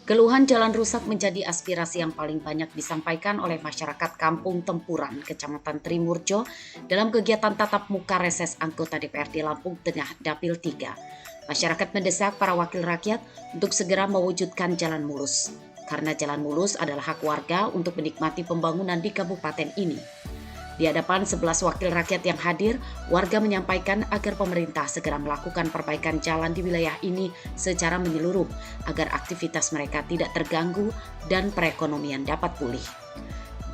Keluhan jalan rusak menjadi aspirasi yang paling banyak disampaikan oleh masyarakat Kampung Tempuran, Kecamatan Trimurjo dalam kegiatan tatap muka reses anggota DPRD Lampung Tengah Dapil 3. Masyarakat mendesak para wakil rakyat untuk segera mewujudkan jalan mulus, karena jalan mulus adalah hak warga untuk menikmati pembangunan di kabupaten ini. Di hadapan 11 wakil rakyat yang hadir, warga menyampaikan agar pemerintah segera melakukan perbaikan jalan di wilayah ini secara menyeluruh agar aktivitas mereka tidak terganggu dan perekonomian dapat pulih.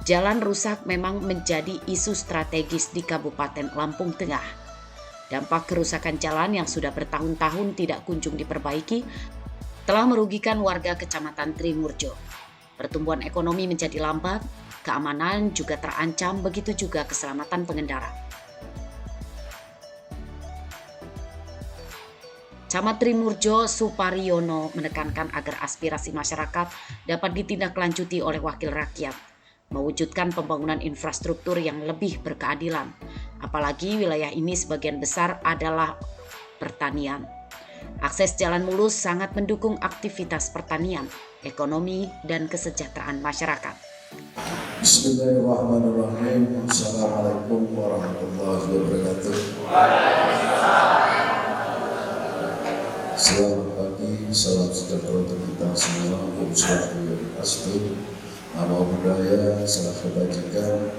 Jalan rusak memang menjadi isu strategis di Kabupaten Lampung Tengah. Dampak kerusakan jalan yang sudah bertahun-tahun tidak kunjung diperbaiki telah merugikan warga Kecamatan Trimurjo. Pertumbuhan ekonomi menjadi lambat, keamanan juga terancam, begitu juga keselamatan pengendara. Camat Trimurjo Supariono menekankan agar aspirasi masyarakat dapat ditindaklanjuti oleh wakil rakyat, mewujudkan pembangunan infrastruktur yang lebih berkeadilan, apalagi wilayah ini sebagian besar adalah pertanian. Akses jalan mulus sangat mendukung aktivitas pertanian, ekonomi, dan kesejahteraan masyarakat. Bismillahirrahmanirrahim. Assalamualaikum warahmatullahi wabarakatuh. Selamat pagi, salam sejahtera untuk kita semua. Om Swastiastu, nama budaya, salam kebajikan,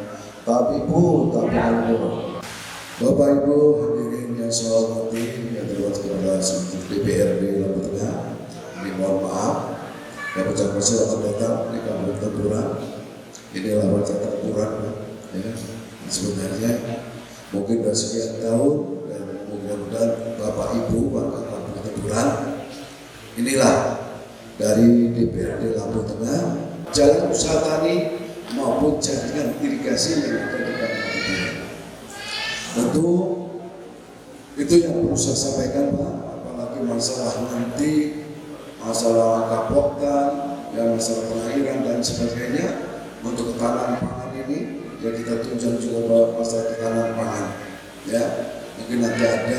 tabibu, tabi'almu. Bapak Ibu hadirin yang saya hormati, yang terhormat Kepala DPRD Lampung Tengah, ini mohon maaf yang ucapkan selamat datang di Kampung Tempuran. Ini lawan Tempuran, ya. Sebenarnya mungkin dari sekian tahun dan mudah-mudahan Bapak Ibu warga Kampung Tempuran, inilah dari DPRD Lampung Tengah, jalan usaha tani maupun jaringan irigasi yang ada di Kampung Tempuran. Tentu itu yang perlu saya sampaikan, Pak, apalagi masalah nanti, masalah kapoktan, dan masalah pengairan dan sebagainya untuk ketahanan pangan ini, ya kita tunjukkan juga bahwa masalah ketahanan pangan, ya mungkin nanti ada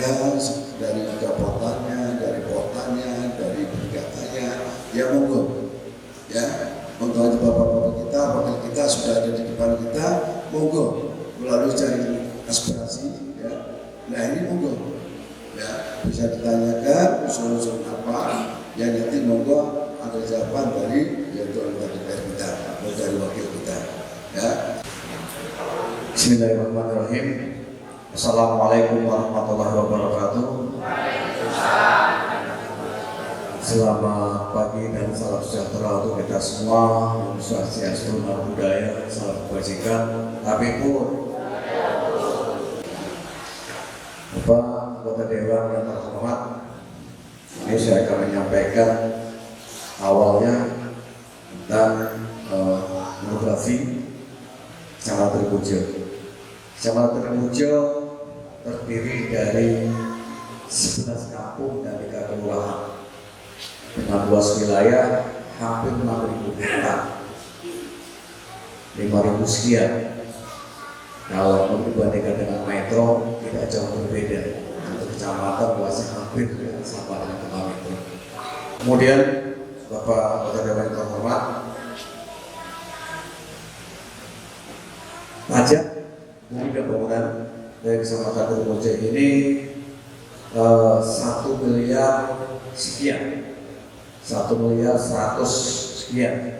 dari kapoktannya, dari portannya, dari brigadanya, ya monggo, ya untuk aja bapak-bapak kita, wakil kita sudah ada di depan kita, monggo melalui jaringan aspirasi, ya. Nah ini monggo, ya bisa ditanyakan usul-usul apa, ya nanti monggo ada jawaban dari yaitu anggota DPR kita atau dari wakil kita, ya. Bismillahirrahmanirrahim. Assalamualaikum warahmatullahi wabarakatuh. Selamat pagi dan salam sejahtera untuk kita semua. Om Swastiastu, nama budaya, salam kebajikan, tabibu. Bapak anggota Dewan yang terhormat, ini saya akan menyampaikan awalnya tentang demografi Kecamatan Trimurjo. Kecamatan Trimurjo terdiri dari 11 kampung dan 3 kelurahan dengan luas wilayah hampir 6.000 hektar, 5.000 sekian. Kalau dibandingkan dengan metro tidak jauh berbeda. Untuk kecamatan luasnya hampir sama dengan kota metro. Kemudian Bapak anggota Dewan yang terhormat, pajak bumi dan bangunan dari Kecamatan Trimurjo ini 1 miliar sekian, 1 miliar 100 sekian.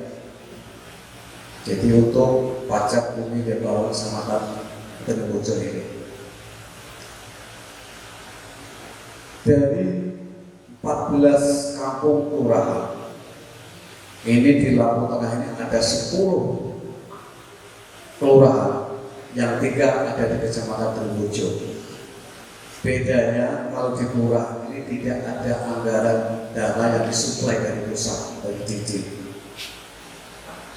Jadi untuk pajak bumi dan bangunan Kecamatan Trimurjo ini dari 14 kampung kelurahan ini di Lampung Tengah ini ada 10 kelurahan yang 3 ada di Kecamatan Trimurjo. Bedanya kalau di kelurahan ini tidak ada anggaran dana yang disuplai dari pusat, dari DIY.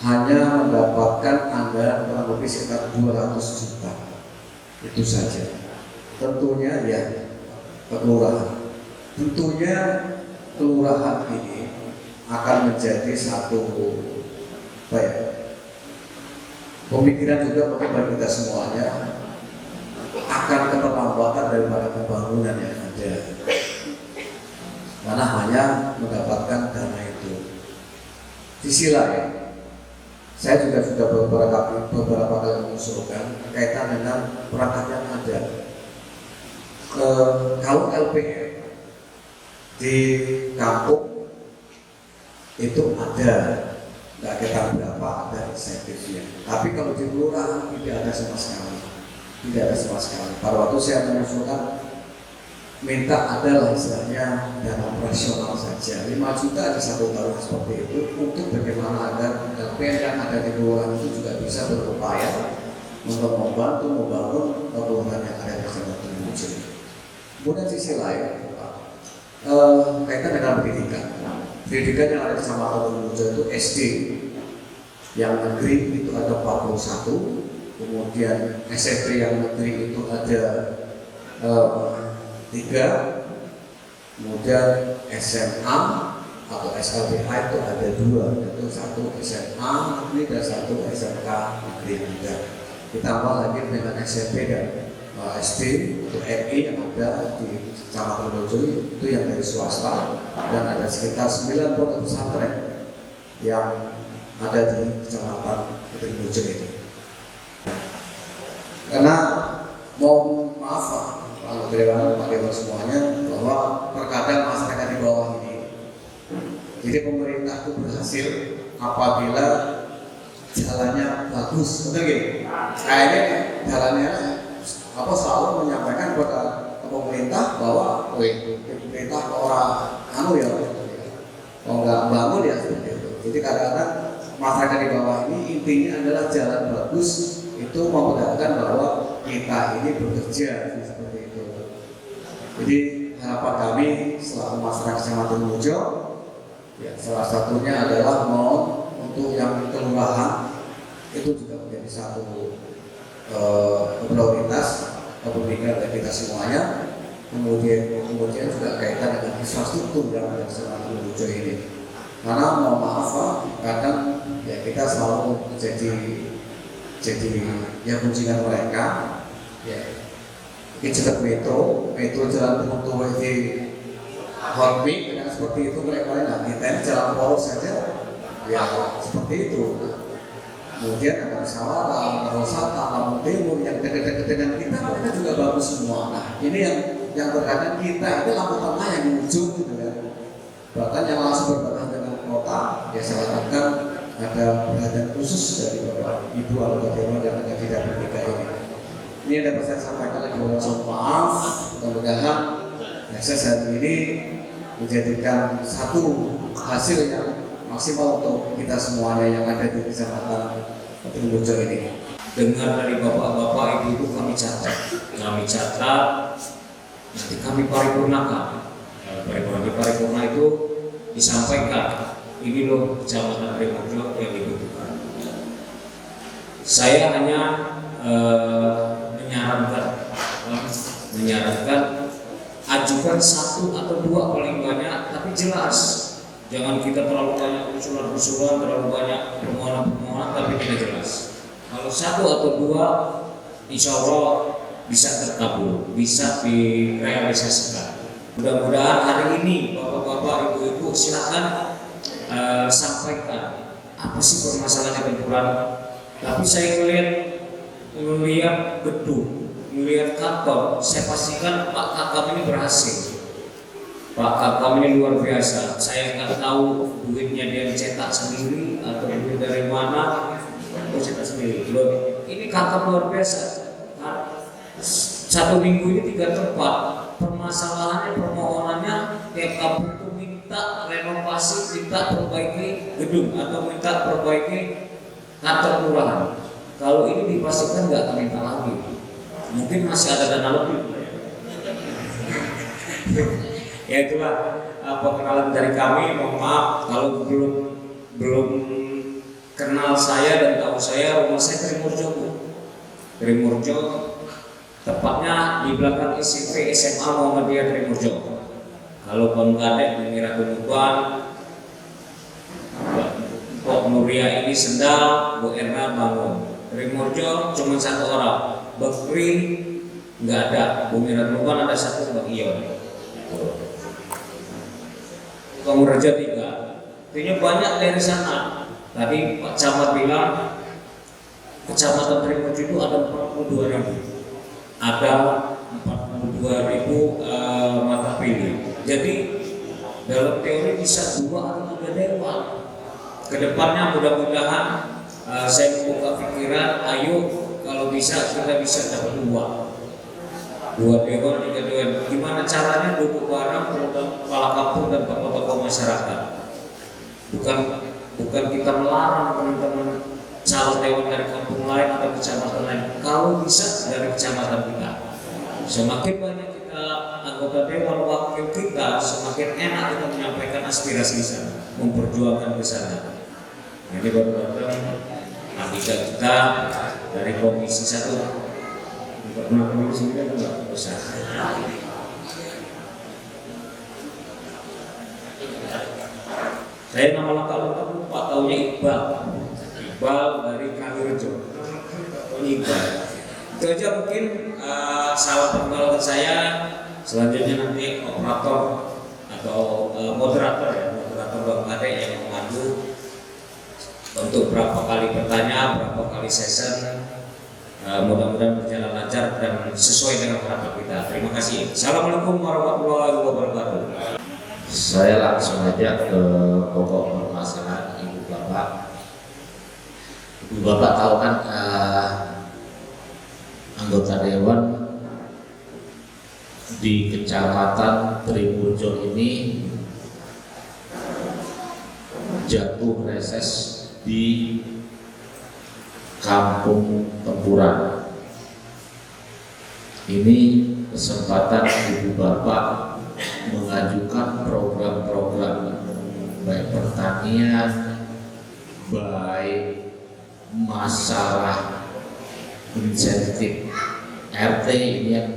Hanya mendapatkan anggaran kurang lebih sekitar 200 juta. Itu saja. Tentunya ya kelurahan. Tentunya kelurahan ini akan menjadi satu pemikiran juga bagi kita semuanya akan keterlambatan daripada pembangunan yang ada. Karena hanya mendapatkan dana itu. sisi lain, saya juga sudah beberapa kali mengusulkan kaitan dengan perangkat yang ada. Kalau LPM di kampung itu ada, nggak kita berapa ada insentifnya. Tapi kalau di kelurahan tidak ada sama sekali, tidak ada sama sekali. Pada waktu saya mengusulkan minta adalah istilahnya dana operasional saja 5 juta di 1 tahun seperti itu, untuk bagaimana agar LPM yang ada di kelurahan itu juga bisa berupaya untuk membantu membangun kelurahan yang ada di Kecamatan Trimorejo. Kemudian sisi lain kaitan dengan pendidikan yang ada di Kecamatan Trimorejo itu SD yang negeri itu ada 41, kemudian SMP yang negeri itu ada 3, kemudian SMA atau SLBH itu ada 2, yaitu 1 SMA negeri dan 1 SMK negeri juga. Ditambah lagi dengan SMP dan SD untuk MI yang ada di Kecamatan Trimorejo itu yang dari swasta, dan ada sekitar 9 pondok pesantren yang ada di Kecamatan Trimorejo itu. Karena mau maaf Pak Dewan semuanya, bahwa terkadang masyarakat di bawah ini, jadi pemerintah itu berhasil apabila jalannya bagus, betul gini? Kayaknya jalannya selalu menyampaikan kepada pemerintah bahwa pemerintah orang ya, kalau nggak bangun ya seperti itu. Jadi kadang-kadang masyarakat di bawah ini intinya adalah jalan bagus itu memperlihatkan bahwa kita ini bekerja seperti itu. Jadi harapan kami selaku masyarakat Kecamatan Trimorejo, ya, salah satunya adalah untuk yang kelurahan itu juga menjadi satu prioritas kepentingan bagi kita semuanya. Kemudian juga kaitan dengan infrastruktur yang ada di Kecamatan Trimorejo ini. Karena mohon maaf Pak, kadang ya kita selalu jadi ya kunjungan mereka, ya kita cetak metro jalan untuk di Horming dengan seperti itu mereka kita ini jalan poros saja, ya seperti itu. Kemudian ada Musyawarah, Rosata, Lampung Timur yang dekat-dekat dengan kita, mereka juga bagus semua. Nah ini yang terkadang kita itu lampu tengah yang di ujung gitu kan. Bahkan yang langsung berbatasan dengan kota, ya saya harapkan ada perhatian khusus dari Bapak Ibu anggota Dewan yang ada di dapil 3 ini. Ini yang dapat saya sampaikan lagi, mohon maaf. Mudah-mudahan akses hari ini menjadikan satu hasil yang maksimal untuk kita semuanya yang ada di Kecamatan Trimorejo ini. Dengar dari bapak-bapak, ibu-ibu kami catat nanti kami paripurnakan. Di paripurna itu disampaikan ini loh Kecamatan Trimorejo yang dibutuhkan. Saya hanya menyarankan ajukan 1 atau 2 paling banyak, tapi jelas jangan kita terlalu banyak usulan-usulan, terlalu banyak permohonan tapi tidak jelas. Kalau 1 atau 2 insya Allah bisa terkabul, bisa direalisasikan. Mudah-mudahan hari ini bapak-bapak, ibu-ibu silakan sampaikan apa sih permasalahan benturan. Tapi saya melihat gedung, melihat kantor, saya pastikan Pak Kakam ini berhasil. Pak Kakam ini luar biasa. Saya nggak tahu duitnya dia cetak sendiri atau duit dari mana, cetak sendiri. Ini Kakam luar biasa. Nah, 1 minggu ini 3 tempat. Permasalahannya, permohonannya kayak kamu itu minta renovasi, minta perbaiki gedung atau minta perbaiki kantor kelurahan. Kalau ini dipastikan nggak akan minta lagi. Mungkin masih ada dana lebih. Ya itulah perkenalan dari kami. Mohon maaf kalau belum kenal saya dan tahu saya, rumah saya Trimorejo, tepatnya di belakang SMP SMA Muhammadiyah Trimorejo. Kalau Bang Gadek mengira Tunuban, Pok Nuria ini Sendal, Bu Erna Bangun. Trimorejo cuma 1 orang, Bakri nggak ada, Bu Mira Tunuban ada 1, Bang Ion. Trimorejo 3. artinya banyak dari sana. Tadi Pak Camat bilang Kecamatan Trimurjo itu ada 42.000, ada 42.000 mata pilih. Jadi dalam teori bisa 2 atau 3 dewan. Kedepannya mudah-mudahan saya membuka pikiran, ayo kalau bisa kita bisa dapat 2 dewan, 3 dewan. Gimana caranya duduk bareng terutama kepala kampung dan tokoh-tokoh masyarakat. Bukan kita melarang teman-teman calon dewan dari kampung lain atau kecamatan lain. Kalau bisa dari kecamatan kita. Semakin banyak kita anggota dewan wakil kita, semakin enak kita menyampaikan aspirasi di sana, memperjuangkan ke sana. Jadi baru datang anggota kita dari Komisi 1. Pernah komisi ini kan enggak besar. Saya nama lengkap lupa, taunya Iqbal dari Kalirejo. Iqbal. Itu aja mungkin salah perkenalan saya. Selanjutnya nanti operator atau moderator Bang Ade yang memandu untuk berapa kali bertanya, berapa kali session. Mudah-mudahan berjalan lancar dan sesuai dengan harapan kita. Terima kasih. Assalamualaikum warahmatullahi wabarakatuh. Saya langsung aja ke pokok permasalahan Ibu Bapak. Ibu Bapak tahu kan anggota dewan di Kecamatan Trimurjo ini jatuh reses di Kampung Tempuran. Ini kesempatan Ibu Bapak mengajukan program-program baik pertanian, baik masalah insentif RT ini yang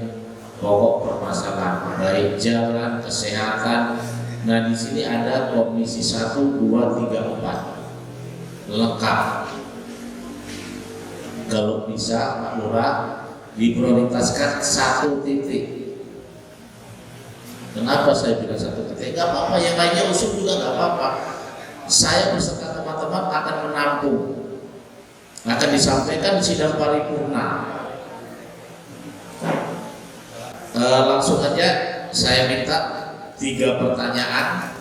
pokok permasalahan, baik jalan, kesehatan. Nah di sini ada komisi 1, 2, 3, 4 lengkap. Kalau bisa Pak Lurah diprioritaskan 1 titik. Kenapa saya bilang 1 titik? Gak apa-apa, yang lainnya usung juga gak apa-apa. Saya beserta teman-teman akan menampung, akan disampaikan di sidang paripurna. Langsung aja saya minta 3 pertanyaan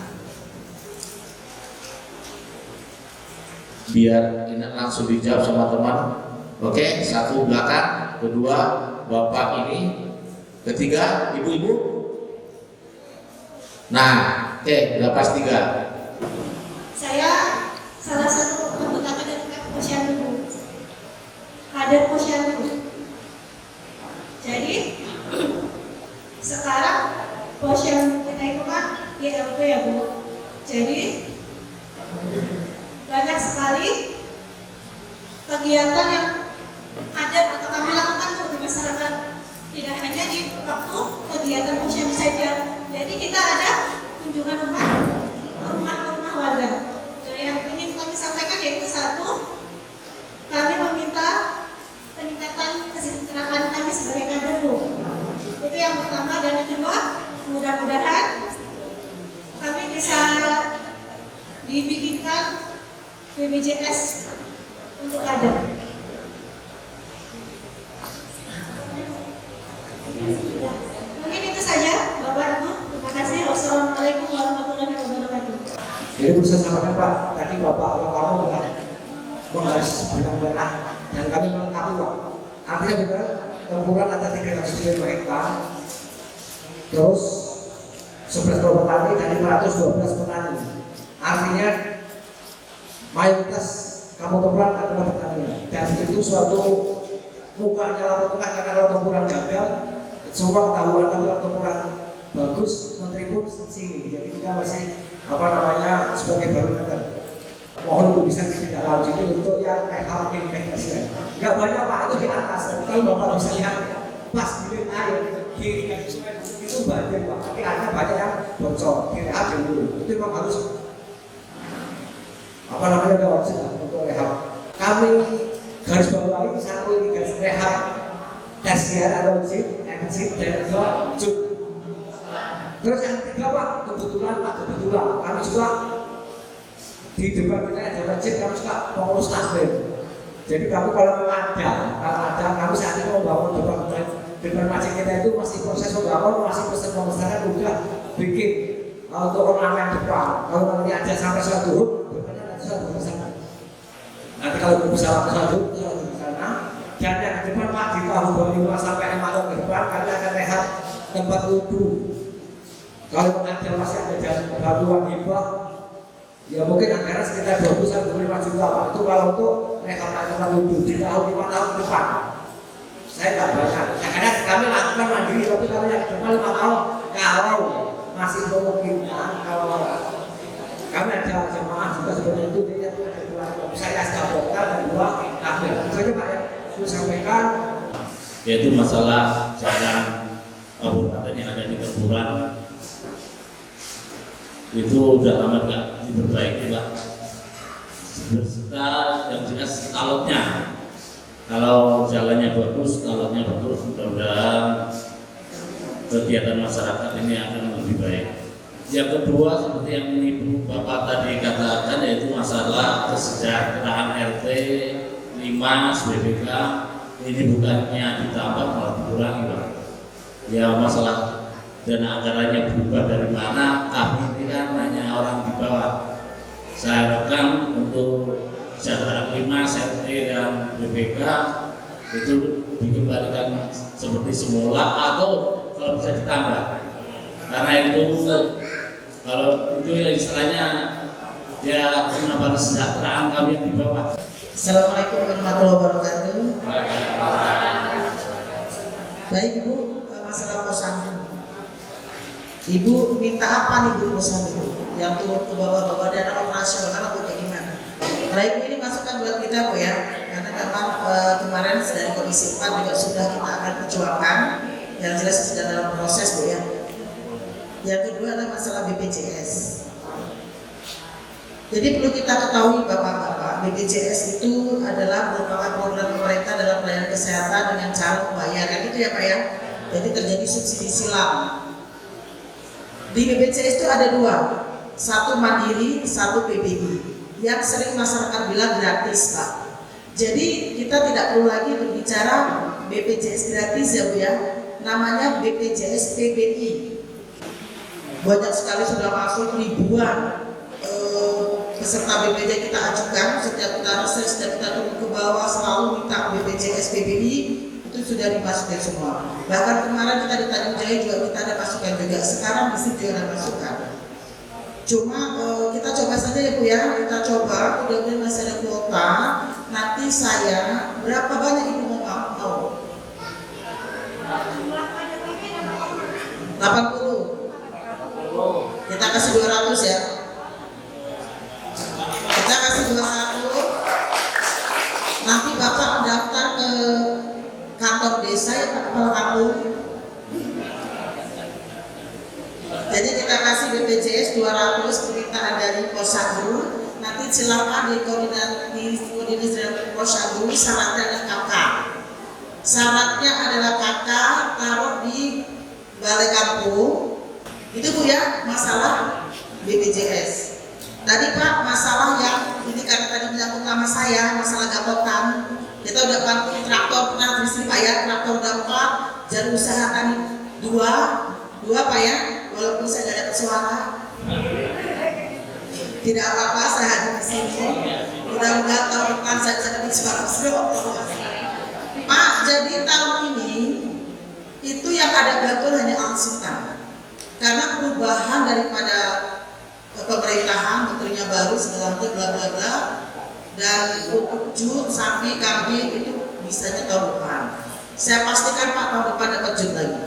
biar ini langsung dijawab sama teman. Oke, 1 belakang, 2 Bapak ini, 3 ibu-ibu. Nah, oke, udah pas 3. Saya salah satu anggota KDPR Posyandu, kader Posyandu. Jadi sekarang Posyandu kita itu kan GLP ya Bu. Jadi banyak sekali kegiatan yang ada atau kami lakukan di masyarakat, tidak hanya di waktu kegiatan Posyandu saja. Jadi kita ada kunjungan rumah warga. Yang ingin kami sampaikan yaitu 1, kami meminta peningkatan kesejahteraan kami sebagai kader Bu. Itu yang pertama, dan yang kedua, mudah-mudahan kami bisa dibikinkan BPJS untuk kader. Mungkin itu saja Bapak Ibu. Terima kasih. Wassalamualaikum warahmatullahi wabarakatuh. Jadi bisa sampaikan Pak, tadi Bapak kamu telah menggaris benang merah dan kami melengkapi Pak. Artinya benar, Tempuran ada 375 hektar, terus 11 petani dan 512 petani. Artinya mayoritas kampung Tempuran adalah petani. Dan itu suatu mukanya laut tengah, karena kalau Tempuran gagal, semua ketahuan kalau Tempuran bagus, menteri pun sini. Jadi kita masih sebagai baru kader. Mohon untuk bisa tidak lanjuti untuk yang hal investigasi. Enggak banyak Pak, itu di atas. Kalau Bapak bisa lihat pas di air kiri itu banjir Pak. Tapi ada banyak yang bocor, kiri aja dulu. Itu memang harus ada wajib untuk rehab. Kami garis bawahi 1 ini garis rehab, tersier atau wajib, exit dan lanjut. Terus yang 3 Pak, kebetulan kami juga di depan kita ada masjid, kamu suka pengurus takbir. Jadi kamu kalau ada kamu saat ini mau bangun depan masjid kita itu masih proses membangun, masih proses pembesaran udah bikin untuk ornamen depan. Kalau nanti aja sampai sholat duhur, depannya nanti sholat duhur sana. Nanti kalau bisa sholat duhur di sana. Dan yang di depan Pak di tahun 25 sampai 5 tahun ke depan kami akan rehat tempat wudhu. Kalau ada masih ada jalan bantuan hibah, ya mungkin anggaran sekitar 20-25 juta Pak. Itu kalau untuk rehat tempat wudhu di tahun 5 tahun ke depan. Saya tak banyak. Karena kami lakukan mandiri, tapi kalau yang depan 5 tahun kalau masih memungkinkan, kalau kami ada jemaah juga sebenarnya itu dia saya setabokal dan dua akhir. Itu saja Pak ya. Saya sampaikan. Yaitu masalah jalan kabupaten yang ada di Tempuran itu udah lama nggak diperbaiki Pak. Serta yang jelas alotnya, kalau jalannya bagus, alotnya bagus, mudah-mudahan kegiatan masyarakat ini akan lebih baik. Yang kedua seperti yang Ibu Bapak tadi katakan, yaitu masalah kesejahteraan RT 5 BPK ini bukannya ditambah malah dikurangi Pak. Ya masalah dana anggarannya berubah dari mana, kami ini kan hanya orang di bawah. Saya harapkan untuk kesejahteraan 5 RT dan BPK itu dikembalikan seperti semula atau kalau bisa ditambah. Karena itu kalau itu ya istilahnya ya menambah kesejahteraan kami yang di bawah. Assalamualaikum warahmatullahi wabarakatuh. Baik Ibu, masalah posyandu. Ibu minta apa nih Bu posyandu? Yang turun ke bawah dana operasional atau kayak gimana? Baik, ini masukan buat kita Bu ya. Karena memang kemarin dari Komisi 4 juga sudah kita akan perjuangkan. Yang jelas sudah dalam proses Bu ya. Yang kedua adalah masalah BPJS. Jadi perlu kita ketahui Bapak-Bapak, BPJS itu adalah merupakan program pemerintah dalam pelayanan kesehatan dengan cara pembayaran itu ya Pak ya. Jadi terjadi subsidi silang. Di BPJS itu ada dua, satu mandiri, satu PBI. Yang sering masyarakat bilang gratis Pak. Jadi kita tidak perlu lagi berbicara BPJS gratis ya Bu ya. Namanya BPJS PBI. Banyak sekali sudah masuk ribuan peserta BPJS kita ajukan. Setiap kita reses, setiap kita turun ke bawah selalu minta BPJS PBI, itu sudah dimasukin semua. Bahkan kemarin kita di Tanjung Jaya juga kita ada masukan juga. Sekarang di sini juga ada masukan. Cuma kita coba saja ya Bu ya, kita coba. Mudah-mudahan masih ada kuota. Nanti saya berapa banyak Ibu mau? 80. Kita kasih 200 ya. Kita kasih 200. Nanti Bapak mendaftar ke kantor desa ya Pak Kepala Kampung. Jadi kita kasih BPJS 200 permintaan dari Posyandu. Nanti silakan dikoordinasi dengan Posyandu, syaratnya adalah KK. Syaratnya adalah KK taruh di balai kampung. Itu Bu ya, masalah BPJS. Tadi Pak, masalah yang ini karena tadi menyangkut nama saya, masalah gapotan. Kita udah bantu traktor pernah terisi Pak ya, traktor udah 4, jalan usaha tani 2 Pak ya, walaupun saya tidak dapat suara. Tidak apa-apa, saya hadir di sini. Mudah-mudahan tahun depan saya bisa dapat suara. Pak, jadi tahun ini itu yang ada bantuan hanya angsuran. Karena perubahan daripada pemerintahan, menterinya baru segala macam bla bla bla, dan untuk jut, sapi, kambing itu bisanya tahun depan. Saya pastikan Pak tahun depan dapat jut lagi.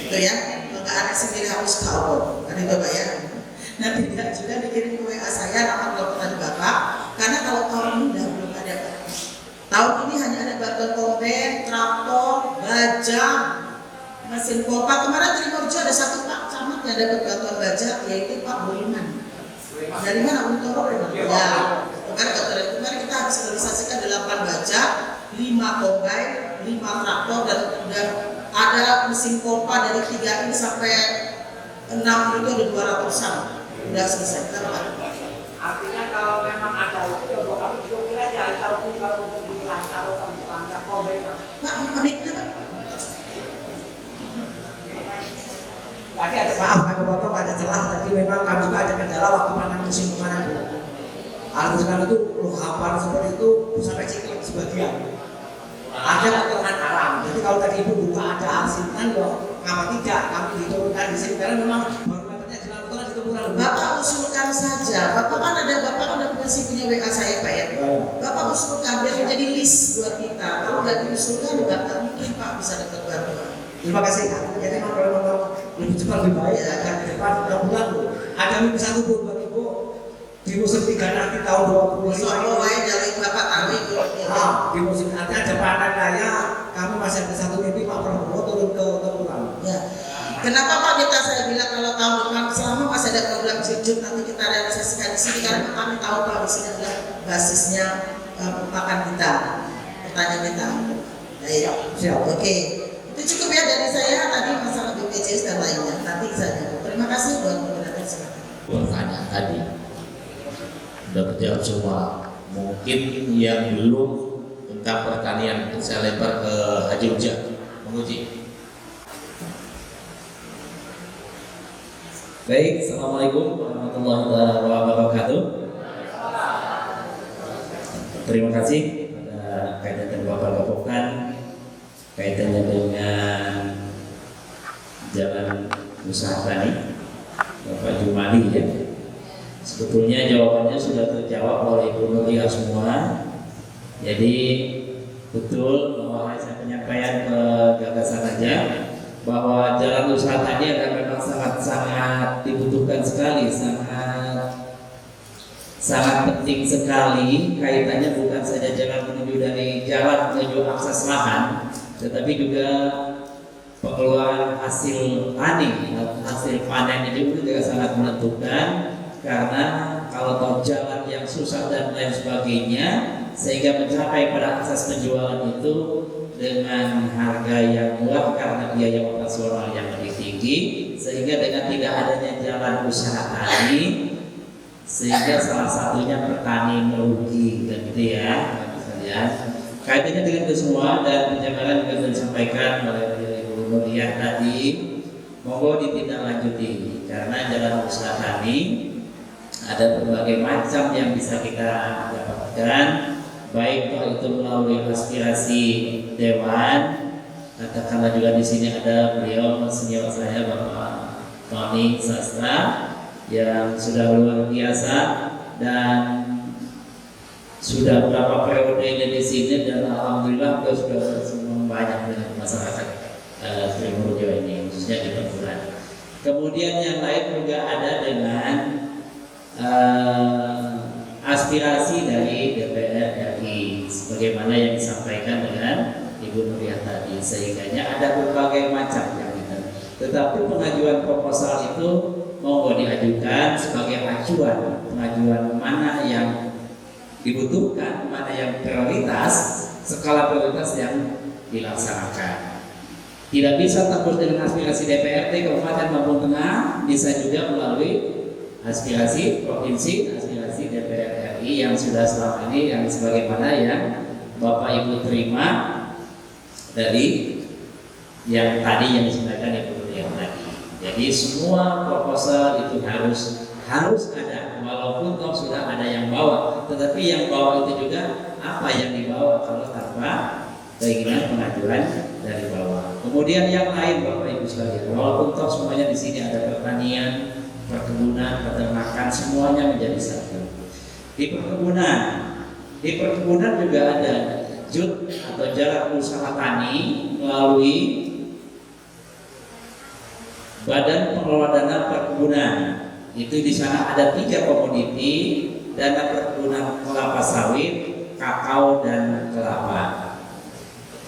Itu ya, nggak ada sendiri harus tahu. Ada Bapak ya. Nanti tidak juga dikirim ke WA saya nama kelompok Bapak. Karena kalau tahun ini belum ada. Tahun ini hanya ada bantuan kombin, traktor, baja, mesin pompa. Kemarin Trimurjo ada satu Pak camat yang dapat bantuan baja, yaitu Pak Buliman. Dari mana Untoro? Ya, kemarin kita habis realisasikan 8 baja, 5 kombin, 5 traktor dan ada mesin pompa dari 3 ini sampai 6 itu ada 200-an. Udah selesai, Pak. Artinya kalau memang ada itu ya buat kami diukir aja, kalau pemilihan, kalau pemilihan, kalau tadi ada maaf kami potong ada celah tadi memang kami juga ada kendala waktu panen musim kemarin Bu. Sekarang itu luhapan seperti itu sampai ciklik sebagian. Ada potongan arang. Jadi kalau tadi Ibu buka ada arsitan ya ngapa tidak kami diturunkan di sini karena memang barometernya jalan kotoran di temuran. Bapak usulkan saja. Bapak kan udah punya WA saya Pak ya. Bapak usulkan biar menjadi list buat kita. Kalau nggak diusulkan juga nggak mungkin Pak bisa dapat bantuan. Terima kasih. Jadi kalau lebih cepat lebih baik akan di depan bulan ada minggu 1 Bu buat Ibu di musim 3 nanti tahun 2025 Soalnya wae dari Bapak kami di musim nanti ada panen raya kami masih ada 1 mimpi Pak Prabowo turun ke Temuran. Ya. Kenapa Pak saya bilang kalau tahun depan selama masih ada program jujur nanti kita realisasikan di sini karena kami tahu Pak di sini adalah basisnya merupakan kita pertanyaan kita. Siap. Oke. Itu cukup ya dari saya tadi masalah BPJS dan lainnya. Nanti saja. Terima kasih buat penjelasan silakan. Pertanyaan tadi sudah terjawab semua. Mungkin yang belum tentang pertanian saya lempar ke Haji Ujang menguji. Baik, Assalamualaikum warahmatullahi wabarakatuh. Terima kasih pada kaitan yang Bapak lakukan kaitannya dengan jalan usaha tani Bapak Jumali ya. Sebetulnya jawabannya sudah terjawab oleh Ibu Nuria semua. Jadi betul bahwa saya penyampaian ke gagasan aja bahwa jalan usaha tani adalah memang sangat dibutuhkan sekali, sangat penting sekali. Kaitannya bukan saja jalan menuju dari jalan menuju akses lahan, tetapi juga pengeluaran hasil tani, hasil panen itu juga sangat menentukan. Karena kalau tahu jalan yang susah dan lain sebagainya, sehingga mencapai pada akses penjualan itu dengan harga yang murah karena biaya operasional yang lebih tinggi, sehingga dengan tidak adanya jalan usaha tani, sehingga salah satunya petani merugi, dan gitu ya. Kaitannya dengan itu semua dan penjelasan yang disampaikan oleh Ibu Nuria tadi, monggo ditindaklanjuti karena jalan usaha tani ada berbagai macam yang bisa kita dapatkan, baik kalau itu melalui aspirasi dewan, katakanlah juga di sini ada beliau senior saya Bapak Tony Sastra yang sudah luar biasa dan sudah berapa periode di sini dan alhamdulillah beliau sudah banyak dengan masyarakat Trimorejo ini khususnya di Tempuran. Kemudian yang lain juga ada dengan aspirasi dari DPR RI sebagaimana yang disampaikan dengan Ibu Nuria tadi, sehingga ada berbagai macam yang kita. Tetapi pengajuan proposal itu monggo diajukan sebagai acuan, pengajuan mana yang dibutuhkan, mana yang prioritas, skala prioritas yang dilaksanakan. Tidak bisa takut dengan aspirasi DPRD Kabupaten Lampung Tengah, bisa juga melalui aspirasi provinsi, aspirasi DPR RI yang sudah selama ini yang sebagaimana yang Bapak Ibu terima dari yang tadi yang disampaikan Ibu yang tadi. Jadi semua proposal itu harus ada, walaupun toh sudah ada yang bawa, tetapi yang bawa itu juga apa yang dibawa kalau tanpa keinginan pengajuan dari bawah. Kemudian yang lain Bapak Ibu sekalian, walaupun toh semuanya di sini ada pertanian, perkebunan, peternakan, semuanya menjadi satu. Di perkebunan juga ada JUT atau jalan usaha tani melalui Badan Pengelola Dana Perkebunan. Itu di sana ada 3 komoditi, dana perkebunan kelapa sawit, kakao dan kelapa.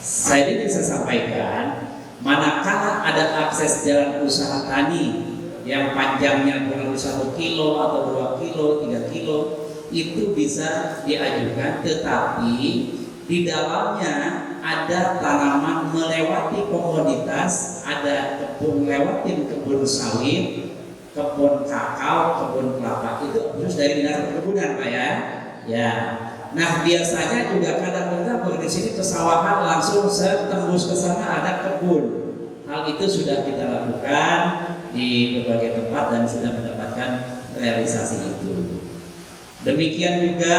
Saya ini bisa sampaikan, manakala ada akses jalan usaha tani yang panjangnya kurang 1 kilo atau 2 kilo, 3 kilo, itu bisa diajukan, tetapi di dalamnya ada tanaman melewati komoditas, ada kebun melewati kebun sawit, kebun kakao, kebun kelapa itu harus dari dinas perkebunan Pak ya. Ya. Nah biasanya juga kadang-kadang di sini pesawahan langsung tembus ke sana ada kebun. Hal itu sudah kita lakukan di berbagai tempat dan sudah mendapatkan realisasi itu. Demikian juga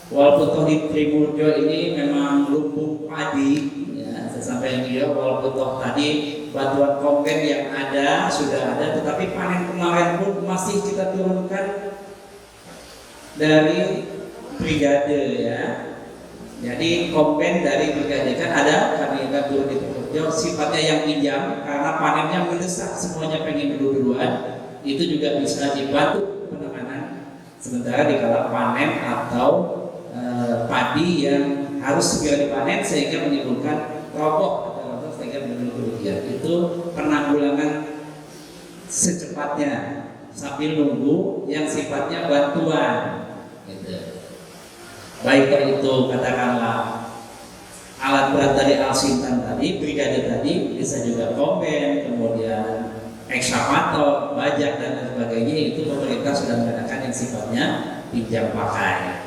walaupun toh di Trimurjo ini memang lumbung padi, ya, sesampai dia walaupun toh tadi bantuan kompen yang ada sudah ada, tetapi panen kemarin pun masih kita turunkan dari brigade ya. Jadi kompen dari brigade kan ada, kami akan turun di Trimurjo, sifatnya yang pinjam karena panennya mendesak, semuanya pengen duluan, itu juga bisa dibantu penanganan sementara di kala panen atau padi yang harus segera dipanen sehingga menimbulkan roboh atau sehingga menimbulkan kerugian. Itu penanggulangan secepatnya sambil nunggu yang sifatnya bantuan. Gitu. Baik itu katakanlah alat berat dari Al-Sintan tadi, brigade tadi, bisa juga kompen, kemudian ekskavator, bajak dan lain sebagainya, itu pemerintah sudah mengadakan yang sifatnya pinjam pakai.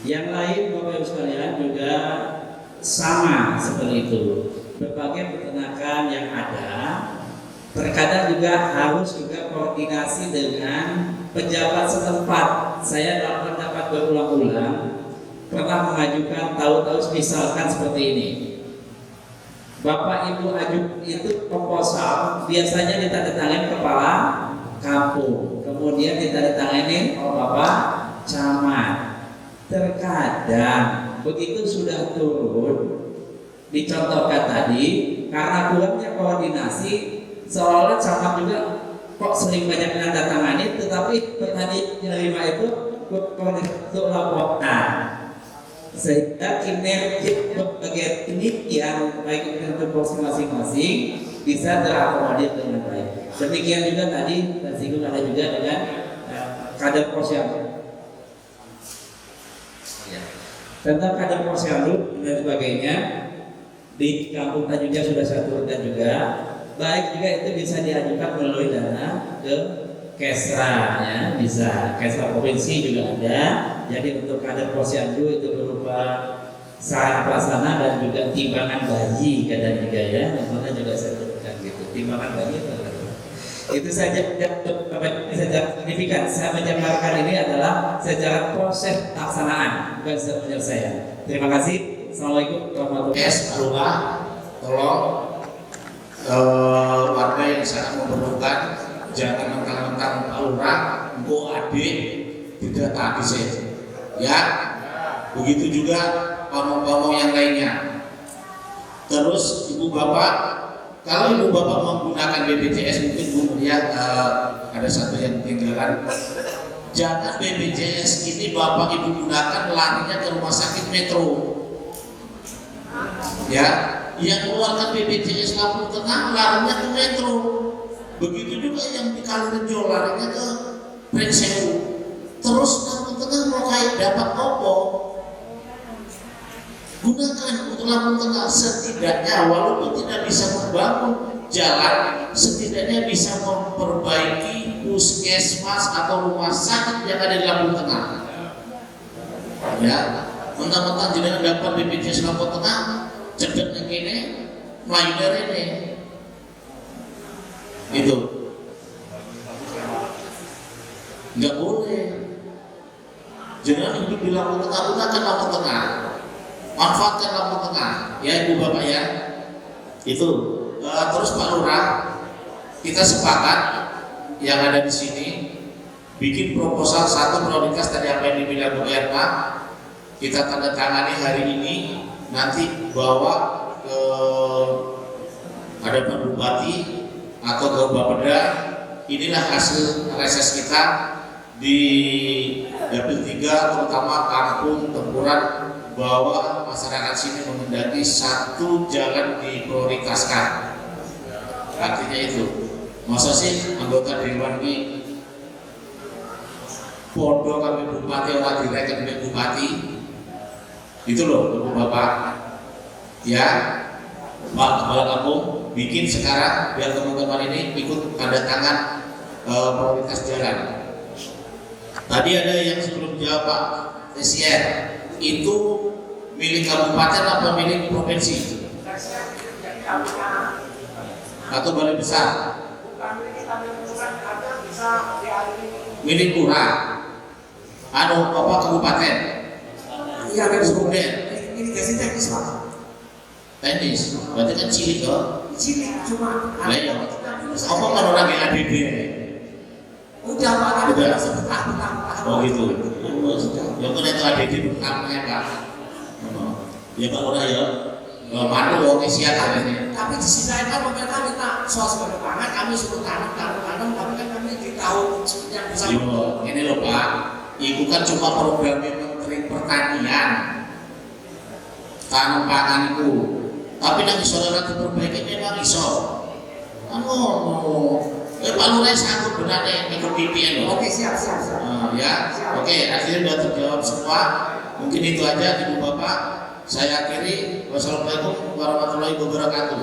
Yang lain Bapak Ibu sekalian juga sama seperti itu. Berbagai peternakan yang ada terkadang juga harus juga koordinasi dengan pejabat setempat. Saya dalam pendapat berulang-ulang pernah mengajukan tahu-tahu misalkan seperti ini. Bapak Ibu ajukan itu proposal biasanya ditandatangani kepala kampung, kemudian ditandatangani oleh Bapak Camat. Terkadang begitu sudah turun, dicontohkan tadi, karena kurangnya koordinasi, seolah-olah camat juga kok sering banyak menandatangani, tetapi petani menerima itu untuk laporan. Sehingga kinerja bagian ini yang baik untuk porsi masing-masing bisa terakomodir dengan baik. Demikian juga tadi tersinggung ada juga dengan kader posyandu. Tentang kader posyandu dan sebagainya di kampung Tanjungnya sudah saya turunkan juga. Baik juga itu bisa diajukan melalui dana ke Kesra ya, bisa Kesra provinsi juga ada. Jadi untuk kader posyandu itu berupa sarana pelaksana dan juga timbangan bayi kadang juga ya, yang mana juga saya turunkan gitu. Timbangan bayi itu saja secara signifikan. Saya menjabarkan ini adalah secara proses pelaksanaan, bukan secara penyelesaian. Terima kasih. Assalamualaikum warahmatullahi wabarakatuh. Tolong warga yang sangat memerlukan jangan mentang-mentang Pak Lurah, Mbok Ade didata di sini. Ya, begitu juga pamong-pamong yang lainnya. Terus ibu bapak, kalau ibu bapak menggunakan BPJS mungkin Bu melihat ada satu yang ketinggalan. Jangan BPJS ini bapak ibu gunakan larinya ke rumah sakit Metro. Ya, yang mengeluarkan BPJS Lampung Tengah larinya ke Metro. Begitu juga yang di Kalirejo larinya ke Pringsewu. Terus Lampung Tengah mau kayak dapat opo? Gunakan untuk Lampung Tengah, setidaknya walaupun tidak bisa membangun jalan, setidaknya bisa memperbaiki puskesmas atau rumah sakit yang ada di Lampung Tengah. Ya, mentang-mentang jenengan dapat BPJS Lampung Tengah, cedeknya gini, melayu dari ini. Itu nggak boleh. Jangan hidup di Lampung Tengah, gunakan Lampung Tengah, manfaatkan Lampung Tengah, ya ibu bapak ya. Itu terus Pak Lurah, kita sepakat yang ada di sini bikin proposal satu prioritas tadi apa yang dibilang Bu Erma, kita tanda tangani hari ini, nanti bawa ke hadapan Bupati atau ke Bapeda. Inilah hasil reses kita di Dapil 3 terutama Kampung Tempuran, bahwa masyarakat sini menghendaki satu jalan diprioritaskan. Artinya itu, masa sih anggota dewan ini podo kami bupati atau direken kami bupati itu loh Bapak ya, Pak Kepala Kampung bikin sekarang biar teman-teman ini ikut tanda tangan prioritas jalan. Tadi ada yang sebelum jawab Pak Presiden, itu milik kabupaten apa milik provinsi? Atau balai besar? Milik lurah? Apa kabupaten? Iya, ada Kemudian irigasi teknis Pak. teknis, berarti kan cilik loh. Cilik cuma. Lah iya. Apa kan orang yang ADD? Udah Pak, tapi Udah. tidak sebentar. Oh gitu. Yang mana itu ADD bukan Pak. Ya Pak Lurah ya. Mantu wong siap ini. Tapi di sisi lain kan pemerintah minta swasembada pangan, kami suruh tanam, tapi kan kami di tahun yang bisa. Yo, ini loh Pak. Itu kan cuma program Menteri Pertanian. Tanam pangan itu. Tapi nanti saudara diperbaiki memang iso. Pak Lurah sanggup benar ikut PPN loh. Oke, siap. Ya, oke, akhirnya sudah terjawab semua. Mungkin itu aja, Ibu Bapak. Saya akhiri. Wassalamualaikum warahmatullahi wabarakatuh.